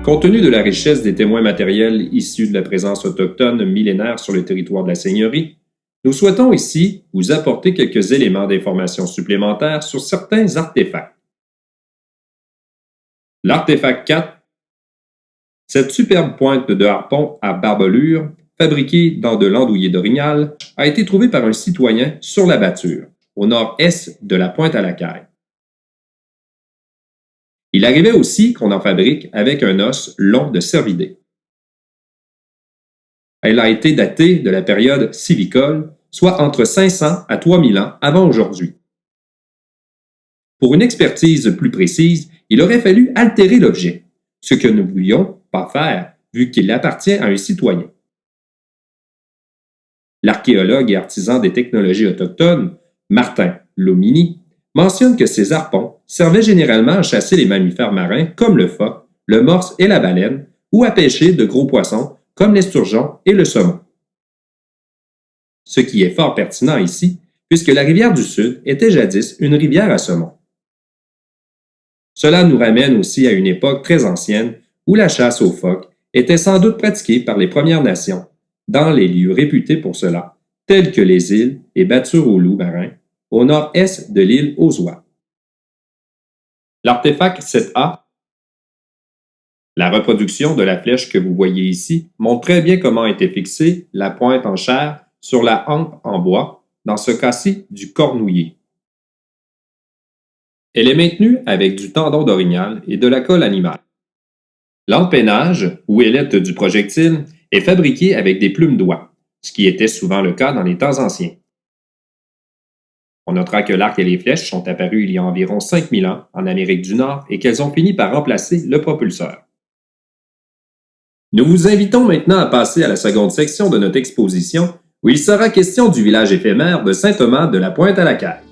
Compte tenu de la richesse des témoins matériels issus de la présence autochtone millénaire sur le territoire de la Seigneurie, nous souhaitons ici vous apporter quelques éléments d'information supplémentaires sur certains artefacts. L'artefact 4, cette superbe pointe de harpon à barbelure, fabriquée dans de l'andouillé d'orignal, a été trouvée par un citoyen sur la Bâture, au nord-est de la pointe à la Caille. Il arrivait aussi qu'on en fabrique avec un os long de cervidé. Elle a été datée de la période silvicole, soit entre 500 à 3000 ans avant aujourd'hui. Pour une expertise plus précise, il aurait fallu altérer l'objet, ce que nous ne voulions pas faire vu qu'il appartient à un citoyen. L'archéologue et artisan des technologies autochtones, Martin Lomini, mentionne que ces harpons servaient généralement à chasser les mammifères marins comme le phoque, le morse et la baleine, ou à pêcher de gros poissons comme l'esturgeon et le saumon. Ce qui est fort pertinent ici, puisque la rivière du Sud était jadis une rivière à saumon. Cela nous ramène aussi à une époque très ancienne où la chasse aux phoques était sans doute pratiquée par les Premières Nations, dans les lieux réputés pour cela, tels que les îles et Battures aux loups marins, au nord-est de l'île aux Oies. L'artefact 7A, la reproduction de la flèche que vous voyez ici, montre très bien comment a été fixée la pointe en chair sur la hampe en bois, dans ce cas-ci du cornouiller. Elle est maintenue avec du tendon d'orignal et de la colle animale. L'empennage, ou ailette du projectile, est fabriqué avec des plumes d'oie, ce qui était souvent le cas dans les temps anciens. On notera que l'arc et les flèches sont apparus il y a environ 5000 ans en Amérique du Nord et qu'elles ont fini par remplacer le propulseur. Nous vous invitons maintenant à passer à la seconde section de notre exposition où il sera question du village éphémère de Saint-Thomas de la Pointe-à-la-Caille.